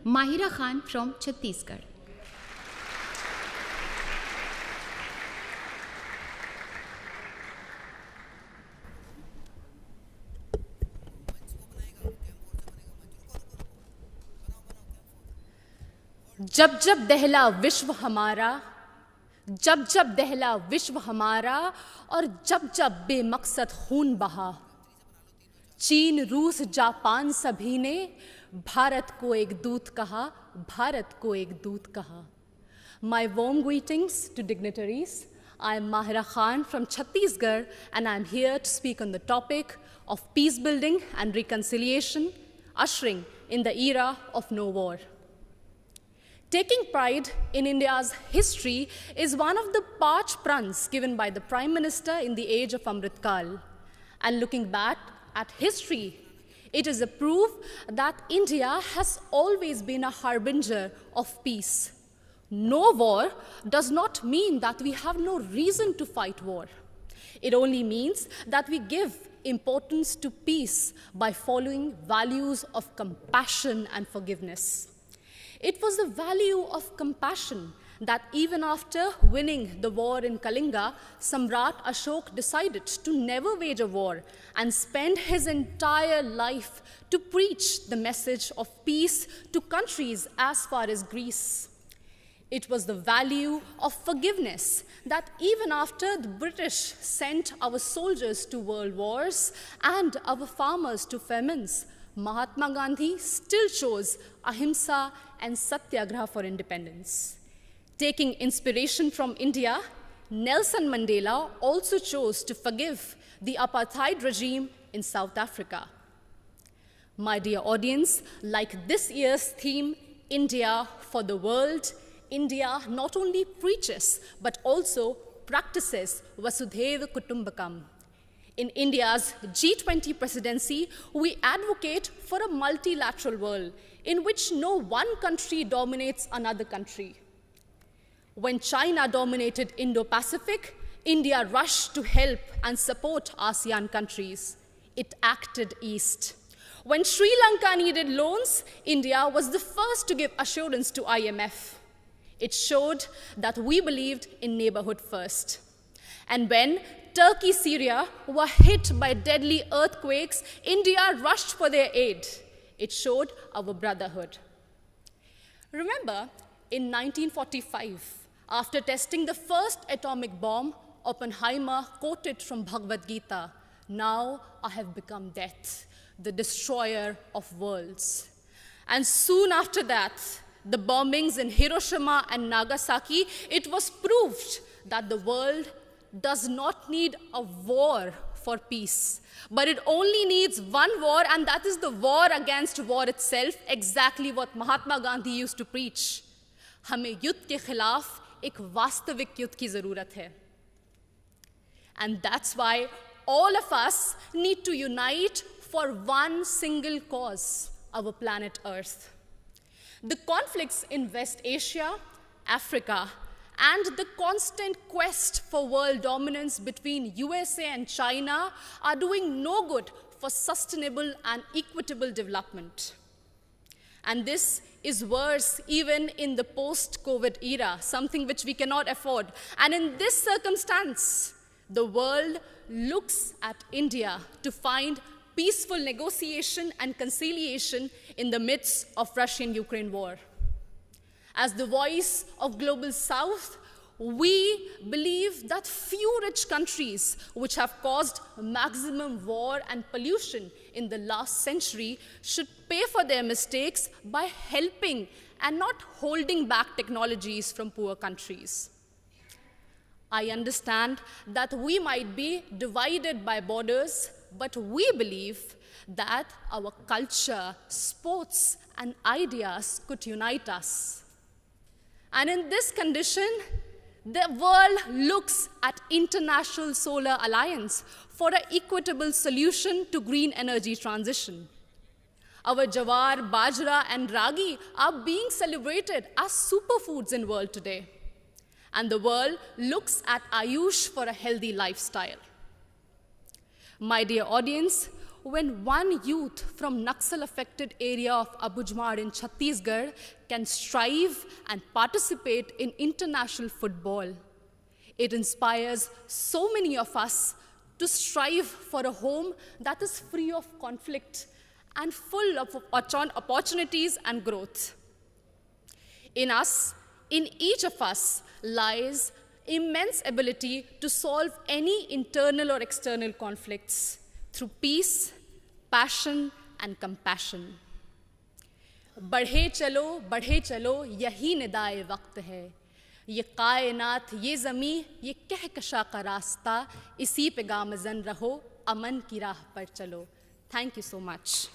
Mahira Khan from Chhattisgarh. जब जब दहला विश्व हमारा, जब जब दहला विश्व हमारा, और जब जब बेमकसद खून बहा, चीन रूस जापान सभी ने भारत को एक दूत कहा, भारत को एक दूत कहा. My warm greetings to dignitaries. I am Mahira Khan from Chhattisgarh, and I am here to speak on the topic of peace building and reconciliation, ushering in the era of no war. Taking pride in India's history is one of the parch pruns given by the Prime Minister in the age of Amrit Kal. And looking back at history, it is a proof that India has always been a harbinger of peace. No war does not mean that we have no reason to fight war. It only means that we give importance to peace by following values of compassion and forgiveness. It was the value of compassion that even after winning the war in Kalinga, Samrat Ashok decided to never wage a war and spend his entire life to preach the message of peace to countries as far as Greece. It was the value of forgiveness that even after the British sent our soldiers to world wars and our farmers to famines, Mahatma Gandhi still chose ahimsa and satyagraha for independence. Taking inspiration from India, Nelson Mandela also chose to forgive the apartheid regime in South Africa. My dear audience, like this year's theme, India for the World, India not only preaches but also practices Vasudhaiva Kutumbakam. In India's G20 presidency, we advocate for a multilateral world in which no one country dominates another country. When China dominated Indo-Pacific, India rushed to help and support ASEAN countries. It acted east. When Sri Lanka needed loans, India was the first to give assurance to IMF. It showed that we believed in neighborhood first. And when Turkey, Syria were hit by deadly earthquakes, India rushed for their aid. It showed our brotherhood. Remember, in 1945, after testing the first atomic bomb, Oppenheimer quoted from Bhagavad Gita, "Now I have become death, the destroyer of worlds." And soon after that, the bombings in Hiroshima and Nagasaki, it was proved that the world does not need a war for peace, but it only needs one war, and that is the war against war itself, exactly what Mahatma Gandhi used to preach. हमें युद्ध के खिलाफ एक वास्तविक युद्ध की ज़रूरत है. And that's why all of us need to unite for one single cause, our planet Earth. The conflicts in West Asia, Africa, and the constant quest for world dominance between USA and China are doing no good for sustainable and equitable development. And this is worse even in the post-COVID era, something which we cannot afford. And in this circumstance, the world looks at India to find peaceful negotiation and conciliation in the midst of Russian-Ukraine war. As the voice of Global South, we believe that few rich countries which have caused maximum war and pollution in the last century should pay for their mistakes by helping and not holding back technologies from poor countries. I understand that we might be divided by borders, but we believe that our culture, sports, and ideas could unite us. And in this condition, the world looks at International Solar Alliance for an equitable solution to green energy transition. Our jawar, bajra, and ragi are being celebrated as superfoods in the world today. And the world looks at Ayush for a healthy lifestyle. My dear audience, when one youth from Naxal-affected area of Abujmar in Chhattisgarh can strive and participate in international football. It inspires so many of us to strive for a home that is free of conflict and full of opportunities and growth. In us, in each of us, lies immense ability to solve any internal or external conflicts through peace, passion, and compassion. बढ़े चलो यही निदाए वक्त है, ये कायनात, ये ज़मीं, ये कहकशा का रास्ता, इसी पे गामज़न रहो, अमन की राह पर चलो. Thank you so much.